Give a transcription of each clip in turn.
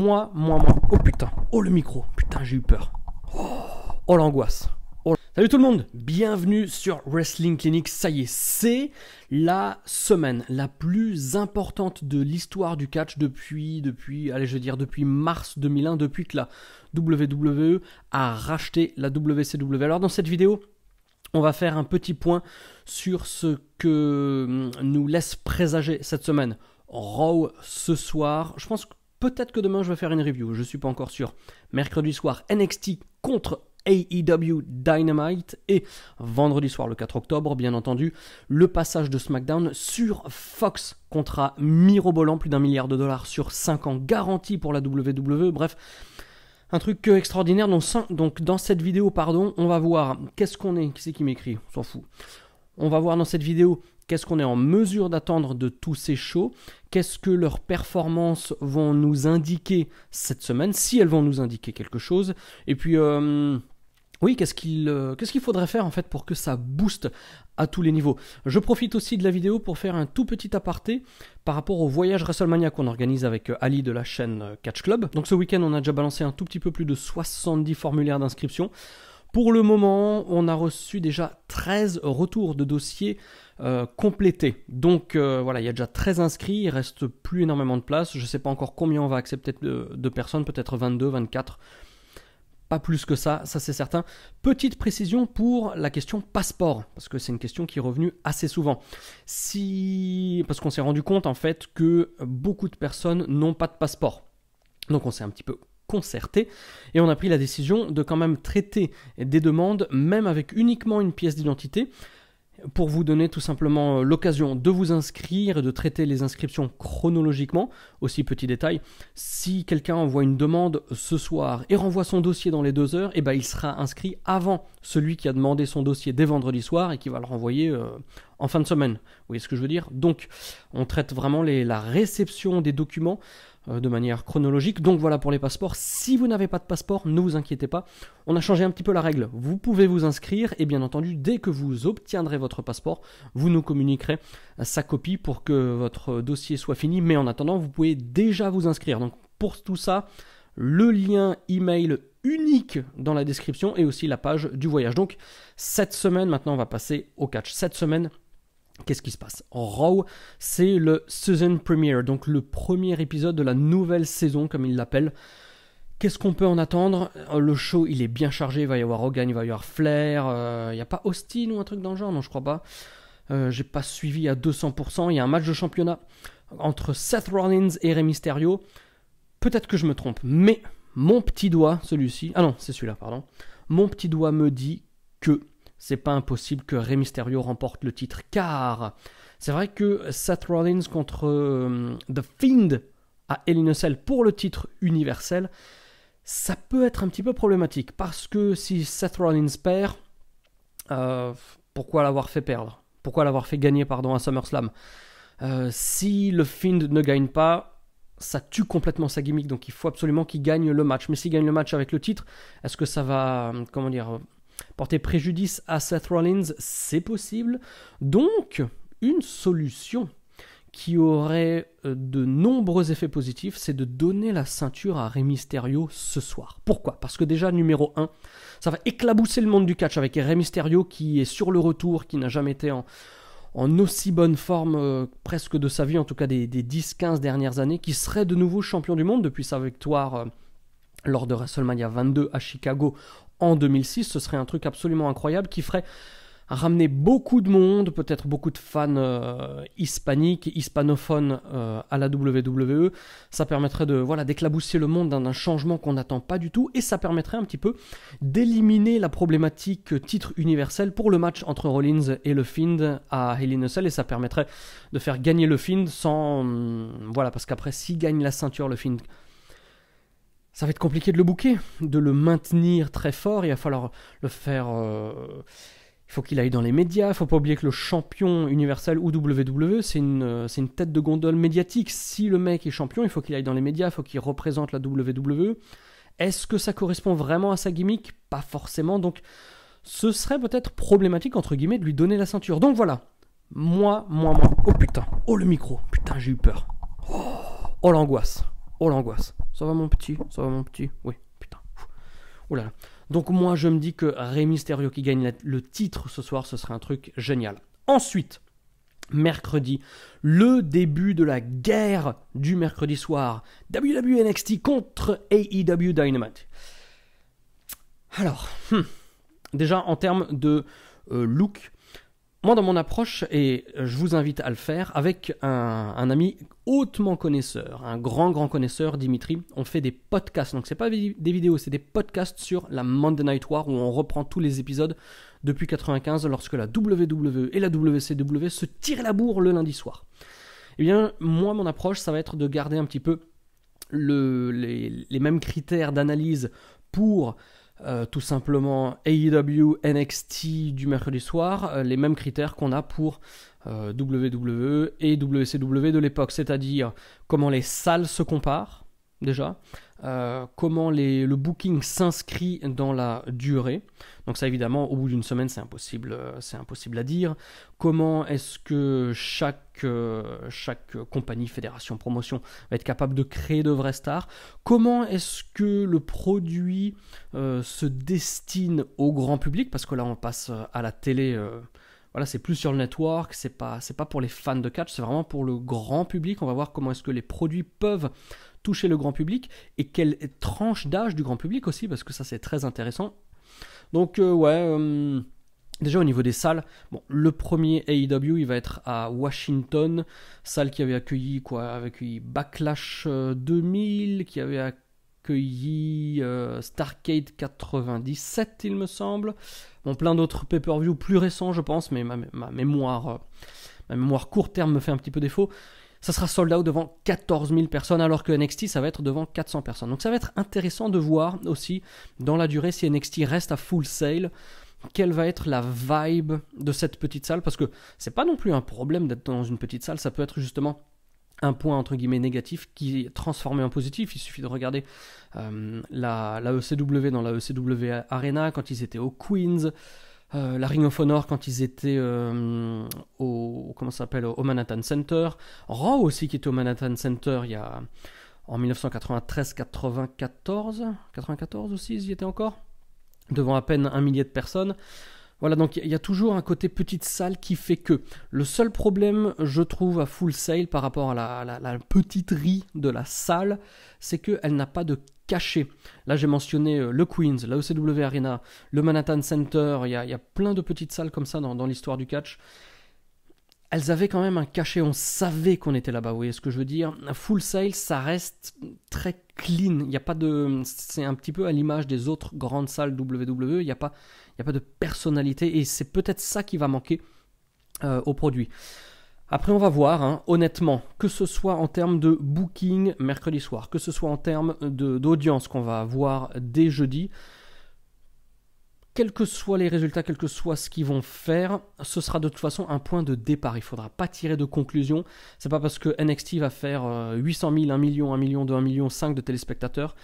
Moi. Oh putain. Oh le micro. Putain, j'ai eu peur. Oh l'angoisse. Oh. Salut tout le monde. Bienvenue sur Wrestling Clinic. Ça y est, c'est la semaine la plus importante de l'histoire du catch depuis mars 2001, depuis que la WWE a racheté la WCW. Alors dans cette vidéo, on va faire un petit point sur ce que nous laisse présager cette semaine. Raw ce soir. Je pense que peut-être que demain je vais faire une review, je ne suis pas encore sûr. Mercredi soir, NXT contre AEW Dynamite. Et vendredi soir, le 4 octobre, bien entendu, le passage de SmackDown sur Fox. Contrat mirobolant, plus d'$1 milliard sur 5 ans, garanti pour la WWE. Bref, un truc extraordinaire. Donc dans cette vidéo, on va voir qu'est-ce qu'on est. Qui c'est qui m'écrit? On s'en fout. On va voir dans cette vidéo qu'est-ce qu'on est en mesure d'attendre de tous ces shows, qu'est-ce que leurs performances vont nous indiquer cette semaine, si elles vont nous indiquer quelque chose, et puis oui, qu'est-ce qu'il faudrait faire en fait pour que ça booste à tous les niveaux. Je profite aussi de la vidéo pour faire un tout petit aparté par rapport au voyage WrestleMania qu'on organise avec Ali de la chaîne Catch Club. Donc ce week-end, on a déjà balancé un tout petit peu plus de 70 formulaires d'inscription. Pour le moment, on a reçu déjà 13 retours de dossiers complétés. Donc voilà, il y a déjà 13 inscrits, il ne reste plus énormément de place. Je ne sais pas encore combien on va accepter de personnes, peut-être 22, 24. Pas plus que ça c'est certain. Petite précision pour la question passeport, parce que c'est une question qui est revenue assez souvent. Parce qu'on s'est rendu compte en fait que beaucoup de personnes n'ont pas de passeport. Donc on s'est un petit peu concerté et on a pris la décision de quand même traiter des demandes même avec uniquement une pièce d'identité pour vous donner tout simplement l'occasion de vous inscrire et de traiter les inscriptions chronologiquement. Aussi petit détail, si quelqu'un envoie une demande ce soir et renvoie son dossier dans les 2 heures, et ben il sera inscrit avant celui qui a demandé son dossier dès vendredi soir et qui va le renvoyer en fin de semaine. Vous voyez ce que je veux dire? Donc on traite vraiment la réception des documents de manière chronologique. Donc voilà pour les passeports. Si vous n'avez pas de passeport, ne vous inquiétez pas. On a changé un petit peu la règle. Vous pouvez vous inscrire et bien entendu, dès que vous obtiendrez votre passeport, vous nous communiquerez sa copie pour que votre dossier soit fini. Mais en attendant, vous pouvez déjà vous inscrire. Donc pour tout ça, le lien email unique dans la description et aussi la page du voyage. Donc cette semaine, maintenant on va passer au catch. Cette semaine, qu'est-ce qui se passe? Raw, c'est le season premiere, donc le premier épisode de la nouvelle saison, comme ils l'appellent. Qu'est-ce qu'on peut en attendre? Le show, il est bien chargé, il va y avoir Hogan, il va y avoir Flair, il n'y a pas Austin ou un truc dans le genre? Non, je crois pas. J'ai pas suivi à 200%. Il y a un match de championnat entre Seth Rollins et Rey Mysterio. Peut-être que je me trompe, mais mon petit doigt, celui-ci... Ah non, c'est celui-là, pardon. Mon petit doigt me dit que c'est pas impossible que Rey Mysterio remporte le titre, car c'est vrai que Seth Rollins contre The Fiend à Hell in a Cell pour le titre universel, ça peut être un petit peu problématique, parce que si Seth Rollins perd, pourquoi l'avoir fait perdre? Pourquoi l'avoir fait gagner, à SummerSlam? Si le Fiend ne gagne pas, ça tue complètement sa gimmick, donc il faut absolument qu'il gagne le match. Mais s'il gagne le match avec le titre, est-ce que ça va, porter préjudice à Seth Rollins? C'est possible. Donc, une solution qui aurait de nombreux effets positifs, c'est de donner la ceinture à Rey Mysterio ce soir. Pourquoi? Parce que déjà, numéro 1, ça va éclabousser le monde du catch avec Rey Mysterio qui est sur le retour, qui n'a jamais été en aussi bonne forme presque de sa vie, en tout cas des 10-15 dernières années, qui serait de nouveau champion du monde depuis sa victoire lors de WrestleMania 22 à Chicago en 2006. Ce serait un truc absolument incroyable qui ferait ramener beaucoup de monde, peut-être beaucoup de fans hispaniques, hispanophones à la WWE. Ça permettrait d'éclabousser le monde d'un changement qu'on n'attend pas du tout, et ça permettrait un petit peu d'éliminer la problématique titre universel pour le match entre Rollins et le Fiend à Hell in a Cell, et ça permettrait de faire gagner le Fiend sans... parce qu'après, s'il gagne la ceinture, le Fiend... ça va être compliqué de le booker, de le maintenir très fort. Il va falloir le faire... il faut qu'il aille dans les médias. Il ne faut pas oublier que le champion universel ou WWE, c'est une tête de gondole médiatique. Si le mec est champion, il faut qu'il aille dans les médias, il faut qu'il représente la WWE. Est-ce que ça correspond vraiment à sa gimmick? Pas forcément. Donc, ce serait peut-être problématique, entre guillemets, de lui donner la ceinture. Donc voilà. Moi. Oh putain. Oh le micro. Putain, j'ai eu peur. Oh l'angoisse. Oh l'angoisse. Ça va mon petit? Ça va mon petit? Oui, putain. Oh là là. Donc moi je me dis que Rey Mysterio qui gagne le titre ce soir, ce serait un truc génial. Ensuite, mercredi, le début de la guerre du mercredi soir. WWE NXT contre AEW Dynamite. Alors, déjà en termes de look, moi dans mon approche, et je vous invite à le faire, avec un ami hautement connaisseur, un grand connaisseur, Dimitri, on fait des podcasts, donc c'est pas des vidéos, c'est des podcasts sur la Monday Night War où on reprend tous les épisodes depuis 95 lorsque la WWE et la WCW se tirent la bourre le lundi soir. Eh bien, moi mon approche, ça va être de garder un petit peu les mêmes critères d'analyse pour tout simplement AEW, NXT du mercredi soir, les mêmes critères qu'on a pour WWE et WCW de l'époque, c'est-à-dire comment les salles se comparent déjà, comment le booking s'inscrit dans la durée. Donc ça évidemment au bout d'une semaine c'est impossible à dire. Comment est-ce que chaque compagnie, fédération, promotion va être capable de créer de vraies stars? Comment est-ce que le produit se destine au grand public? Parce que là on passe à la télé. Voilà, c'est plus sur le network, c'est pas pour les fans de catch, c'est vraiment pour le grand public. On va voir comment est-ce que les produits peuvent toucher le grand public et quelle tranche d'âge du grand public aussi, parce que ça c'est très intéressant. Donc déjà au niveau des salles, bon, le premier AEW il va être à Washington, salle qui avait accueilli Backlash 2000, qui avait accueilli Starrcade 97 il me semble. Bon, plein d'autres pay-per-view plus récents je pense, mais ma mémoire court terme me fait un petit peu défaut. Ça sera sold out devant 14 000 personnes, alors que NXT, ça va être devant 400 personnes. Donc ça va être intéressant de voir aussi, dans la durée, si NXT reste à full sale, quelle va être la vibe de cette petite salle, parce que c'est pas non plus un problème d'être dans une petite salle, ça peut être justement un point entre guillemets négatif qui est transformé en positif. Il suffit de regarder la ECW dans la ECW Arena quand ils étaient au Queens, la Ring of Honor quand ils étaient au Manhattan Center, Raw aussi qui était au Manhattan Center il y a en 1993-94 aussi ils y étaient encore, devant à peine 1 millier de personnes. Voilà, donc il y a toujours un côté petite salle qui fait que le seul problème, je trouve, à Full Sail par rapport à la petiterie de la salle, c'est qu'elle n'a pas de cachet. Là, j'ai mentionné le Queens, la ECW Arena, le Manhattan Center, il y a plein de petites salles comme ça dans l'histoire du catch. Elles avaient quand même un cachet, on savait qu'on était là-bas, vous voyez ce que je veux dire. Full Sail, ça reste très clean, il y a pas de... c'est un petit peu à l'image des autres grandes salles WWE, il n'y a pas de personnalité, et c'est peut-être ça qui va manquer au produit. Après, on va voir, hein, honnêtement, que ce soit en termes de booking mercredi soir, que ce soit en termes d'audience qu'on va avoir dès jeudi, quels que soient les résultats, quel que soit ce qu'ils vont faire, ce sera de toute façon un point de départ. Il ne faudra pas tirer de conclusion. C'est pas parce que NXT va faire 800 000, 1 million, 1 million 2, 1 million 5 de téléspectateurs,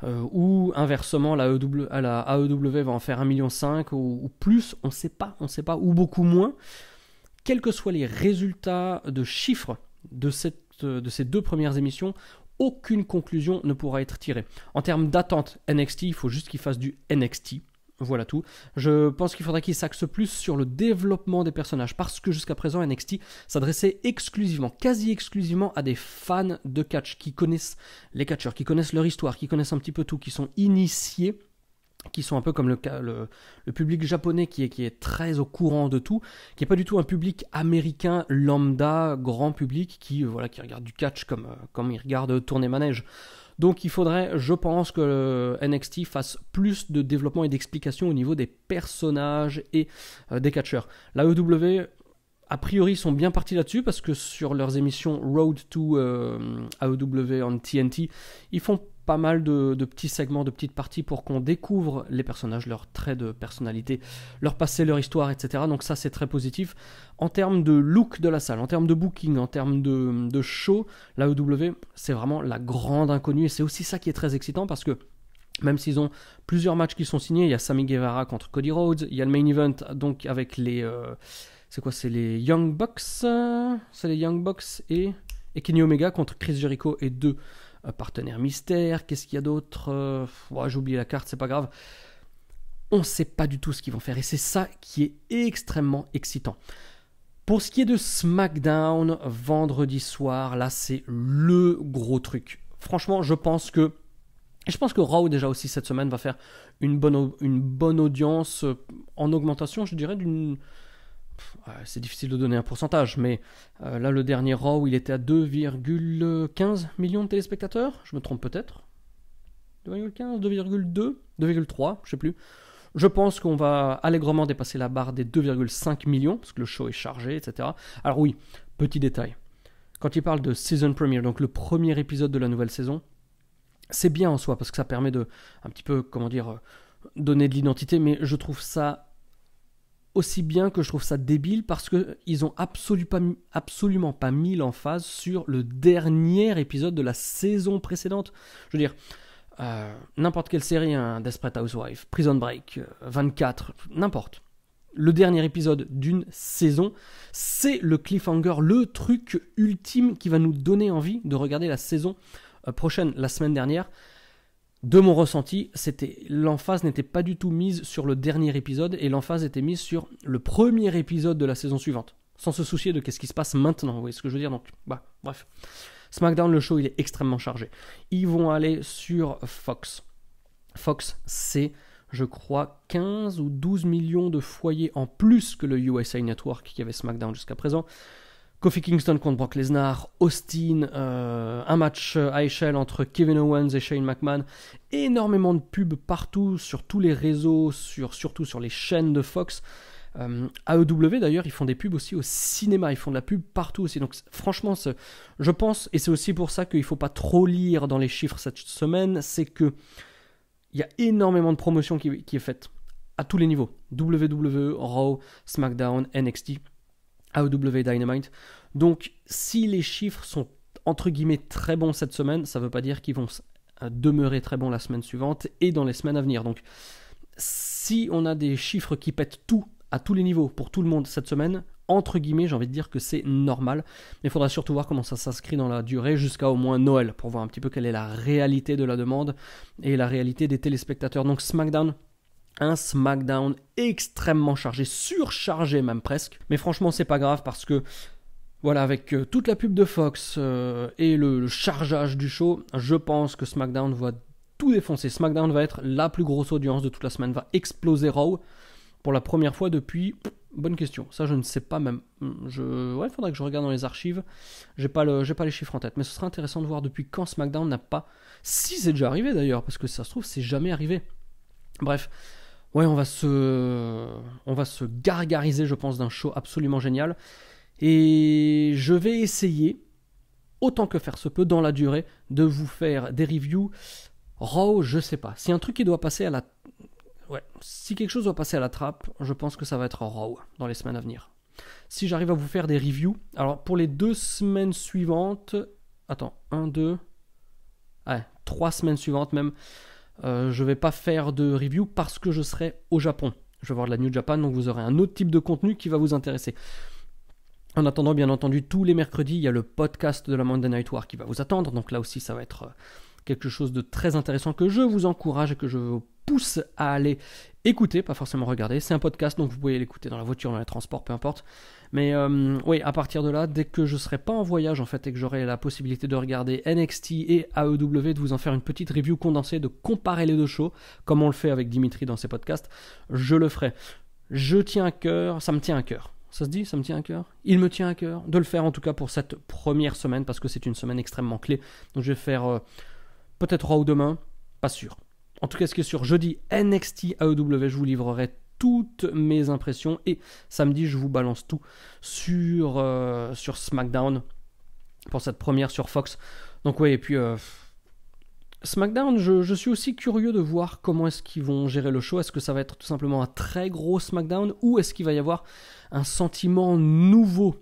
ou inversement la AEW va en faire 1,5 million ou plus, on ne sait pas, ou beaucoup moins. Quels que soient les résultats de chiffres de ces 2 premières émissions, aucune conclusion ne pourra être tirée. En termes d'attente, NXT, il faut juste qu'il fasse du NXT. Voilà tout. Je pense qu'il faudrait qu'il s'axe plus sur le développement des personnages, parce que jusqu'à présent NXT s'adressait quasi exclusivement à des fans de catch qui connaissent les catcheurs, qui connaissent leur histoire, qui connaissent un petit peu tout, qui sont initiés, qui sont un peu comme le public japonais qui est très au courant de tout, qui n'est pas du tout un public américain lambda, grand public, qui regarde du catch comme il regarde tourner manège. Donc il faudrait, je pense, que NXT fasse plus de développement et d'explication au niveau des personnages et des catcheurs. La EW, a priori, sont bien partis là-dessus, parce que sur leurs émissions Road to AEW on TNT, ils font pas mal de petits segments, de petites parties pour qu'on découvre les personnages, leurs traits de personnalité, leur passé, leur histoire, etc. Donc ça, c'est très positif. En termes de look de la salle, en termes de booking, en termes de show, la EW, c'est vraiment la grande inconnue. Et c'est aussi ça qui est très excitant, parce que même s'ils ont plusieurs matchs qui sont signés, il y a Sammy Guevara contre Cody Rhodes, il y a le main event donc avec les... c'est les Young Bucks. C'est les Young Bucks et Kenny Omega contre Chris Jericho et 2 partenaire mystère. Qu'est-ce qu'il y a d'autre? J'ai oublié la carte, c'est pas grave. On ne sait pas du tout ce qu'ils vont faire et c'est ça qui est extrêmement excitant. Pour ce qui est de SmackDown, vendredi soir, là c'est le gros truc. Franchement, je pense que Raw déjà aussi cette semaine va faire une bonne audience en augmentation, je dirais, c'est difficile de donner un pourcentage, mais là le dernier Raw il était à 2,15 millions de téléspectateurs, je me trompe peut-être. 2,15, 2,2, 2,3, je sais plus. Je pense qu'on va allègrement dépasser la barre des 2,5 millions, parce que le show est chargé, etc. Alors oui, petit détail. Quand il parle de season premiere, donc le premier épisode de la nouvelle saison, c'est bien en soi, parce que ça permet de, un petit peu, donner de l'identité, mais je trouve ça aussi bien que je trouve ça débile, parce qu'ils ont absolument pas mis l'emphase sur le dernier épisode de la saison précédente. Je veux dire, n'importe quelle série, Desperate Housewives, Prison Break, 24, n'importe. Le dernier épisode d'une saison, c'est le cliffhanger, le truc ultime qui va nous donner envie de regarder la saison prochaine. La semaine dernière, de mon ressenti, l'emphase n'était pas du tout mise sur le dernier épisode et l'emphase était mise sur le premier épisode de la saison suivante, sans se soucier de qu'est-ce qui se passe maintenant. Vous voyez ce que je veux dire? Donc, bref. SmackDown, le show, il est extrêmement chargé. Ils vont aller sur Fox. Fox, c'est, je crois, 15 ou 12 millions de foyers en plus que le USA Network qui avait SmackDown jusqu'à présent. Kofi Kingston contre Brock Lesnar, Austin, un match à échelle entre Kevin Owens et Shane McMahon, énormément de pubs partout, sur tous les réseaux, surtout sur les chaînes de Fox. AEW d'ailleurs, ils font des pubs aussi au cinéma, ils font de la pub partout aussi. Donc franchement, je pense, et c'est aussi pour ça qu'il ne faut pas trop lire dans les chiffres cette semaine, c'est que il y a énormément de promotion qui est faite à tous les niveaux. WWE, Raw, SmackDown, NXT, AEW, Dynamite. Donc si les chiffres sont entre guillemets très bons cette semaine, ça ne veut pas dire qu'ils vont demeurer très bons la semaine suivante et dans les semaines à venir. Donc si on a des chiffres qui pètent tout à tous les niveaux, pour tout le monde cette semaine, entre guillemets, j'ai envie de dire que c'est normal. Mais il faudra surtout voir comment ça s'inscrit dans la durée jusqu'à au moins Noël, pour voir un petit peu quelle est la réalité de la demande et la réalité des téléspectateurs. Donc SmackDown, un SmackDown extrêmement chargé, surchargé même presque. Mais franchement, c'est pas grave parce que, voilà, avec toute la pub de Fox et le chargeage du show, je pense que SmackDown va tout défoncer. SmackDown va être la plus grosse audience de toute la semaine, va exploser Raw. Pour la première fois depuis... Bonne question. Ça, je ne sais pas même. Il faudrait que je regarde dans les archives. J'ai pas les chiffres en tête. Mais ce serait intéressant de voir depuis quand SmackDown n'a pas... Si c'est déjà arrivé d'ailleurs, parce que ça se trouve, c'est jamais arrivé. Bref. Ouais, on va se gargariser, je pense, d'un show absolument génial. Et je vais essayer, autant que faire se peut, dans la durée, de vous faire des reviews. Raw, je sais pas. Si un truc qui doit passer à la... si quelque chose doit passer à la trappe, je pense que ça va être Raw dans les semaines à venir. Si j'arrive à vous faire des reviews, alors pour les 2 semaines suivantes, 3 semaines suivantes même, je vais pas faire de review parce que je serai au Japon. Je vais voir de la New Japan, donc vous aurez un autre type de contenu qui va vous intéresser. En attendant, bien entendu, tous les mercredis, il y a le podcast de la Monday Night War qui va vous attendre, donc là aussi ça va être quelque chose de très intéressant que je vous encourage et que je vous pousse à aller écouter, pas forcément regarder. C'est un podcast, donc vous pouvez l'écouter dans la voiture, dans les transports, peu importe. Mais à partir de là, dès que je serai pas en voyage en fait et que j'aurai la possibilité de regarder NXT et AEW, de vous en faire une petite review condensée, de comparer les deux shows, comme on le fait avec Dimitri dans ses podcasts, je le ferai. Ça me tient à cœur. Ça se dit, ça me tient à cœur. Il me tient à cœur de le faire en tout cas pour cette première semaine parce que c'est une semaine extrêmement clé. Donc je vais faire peut-être Raw demain, pas sûr. En tout cas, ce qui est sûr, jeudi, NXT AEW, je vous livrerai toutes mes impressions et samedi, je vous balance tout sur SmackDown pour cette première sur Fox. Donc et puis SmackDown, je suis aussi curieux de voir comment est-ce qu'ils vont gérer le show. Est-ce que ça va être tout simplement un très gros SmackDown ou est-ce qu'il va y avoir un sentiment nouveau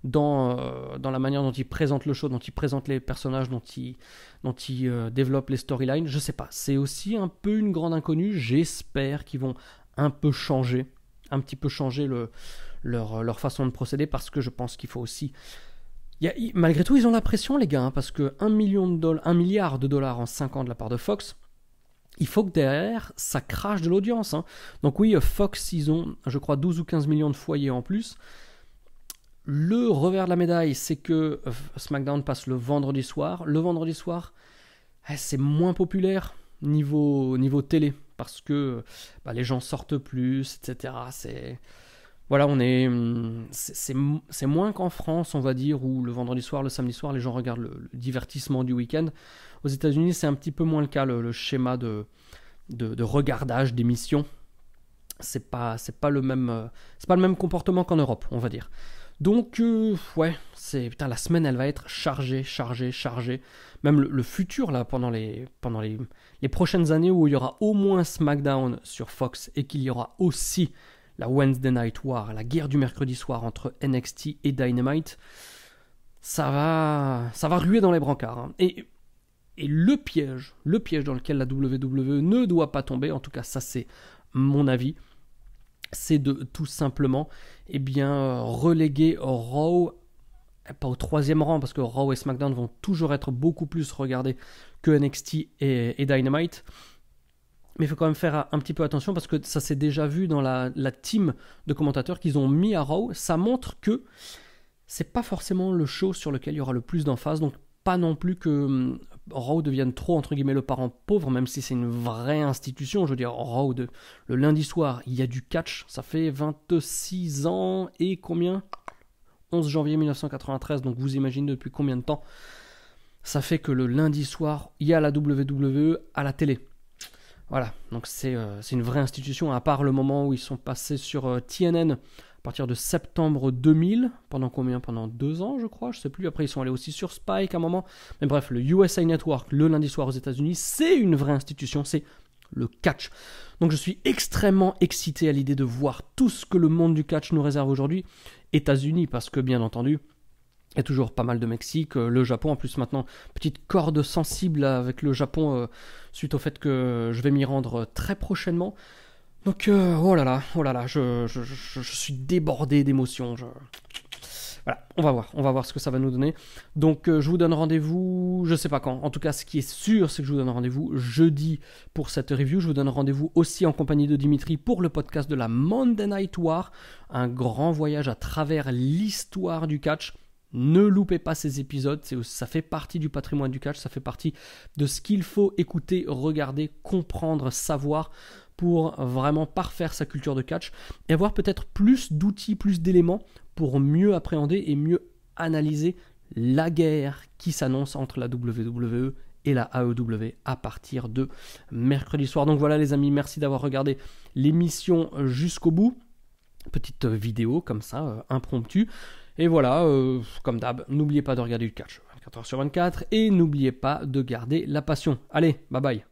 dans la manière dont ils présentent le show, dont ils présentent les personnages, dont ils développent les storylines. Je sais pas, c'est aussi un peu une grande inconnue. J'espère qu'ils vont un petit peu changer leur façon de procéder parce que je pense qu'il faut aussi Malgré tout, ils ont la pression, les gars, hein, parce que 1 milliard de dollars en 5 ans de la part de Fox, il faut que derrière, ça crache de l'audience. Hein. Donc oui, Fox, ils ont, je crois, 12 ou 15 millions de foyers en plus. Le revers de la médaille, c'est que SmackDown passe le vendredi soir. Le vendredi soir, c'est moins populaire niveau télé, parce que les gens sortent plus, etc. Voilà, c'est moins qu'en France, on va dire, où le vendredi soir, le samedi soir, les gens regardent le divertissement du week-end. Aux États-Unis, c'est un petit peu moins le cas, le schéma de regardage d'émissions. C'est pas le même comportement qu'en Europe, on va dire. Donc, la semaine, elle va être chargée. Même le futur, là, pendant les prochaines années où il y aura au moins SmackDown sur Fox et qu'il y aura aussi la Wednesday Night War, la guerre du mercredi soir entre NXT et Dynamite, ça va ruer dans les brancards. Hein. Et le piège dans lequel la WWE ne doit pas tomber, en tout cas ça c'est mon avis, c'est de tout simplement reléguer Raw, pas au 3e rang, parce que Raw et SmackDown vont toujours être beaucoup plus regardés que NXT et Dynamite. Mais il faut quand même faire un petit peu attention, parce que ça s'est déjà vu dans la team de commentateurs qu'ils ont mis à Raw. Ça montre que c'est pas forcément le show sur lequel il y aura le plus d'emphase, donc pas non plus que Raw devienne trop, entre guillemets, le parent pauvre, même si c'est une vraie institution. Je veux dire, Raw, le lundi soir, il y a du catch, ça fait 26 ans et combien ? 11 janvier 1993, donc vous imaginez depuis combien de temps ça fait que le lundi soir, il y a la WWE à la télé. Voilà, donc c'est une vraie institution, à part le moment où ils sont passés sur TNN à partir de septembre 2000, pendant combien ? Pendant 2 ans, je crois, je sais plus. Après, ils sont allés aussi sur Spike à un moment. Mais bref, le USA Network, le lundi soir aux États-Unis, c'est une vraie institution, c'est le catch. Donc je suis extrêmement excité à l'idée de voir tout ce que le monde du catch nous réserve aujourd'hui. États-Unis, parce que bien entendu, il y a toujours pas mal de Mexique, le Japon, en plus maintenant, petite corde sensible avec le Japon, suite au fait que je vais m'y rendre très prochainement. Donc, oh là là, je suis débordé d'émotions. Voilà, on va voir ce que ça va nous donner. Donc, je vous donne rendez-vous, je sais pas quand. En tout cas, ce qui est sûr, c'est que je vous donne rendez-vous jeudi pour cette review. Je vous donne rendez-vous aussi en compagnie de Dimitri pour le podcast de la Monday Night War. Un grand voyage à travers l'histoire du catch. Ne loupez pas ces épisodes, ça fait partie du patrimoine du catch, ça fait partie de ce qu'il faut écouter, regarder, comprendre, savoir pour vraiment parfaire sa culture de catch et avoir peut-être plus d'outils, plus d'éléments pour mieux appréhender et mieux analyser la guerre qui s'annonce entre la WWE et la AEW à partir de mercredi soir. Donc voilà les amis, merci d'avoir regardé l'émission jusqu'au bout. Petite vidéo comme ça, impromptue. Et voilà, comme d'hab, n'oubliez pas de regarder le catch 24h sur 24 et n'oubliez pas de garder la passion. Allez, bye bye.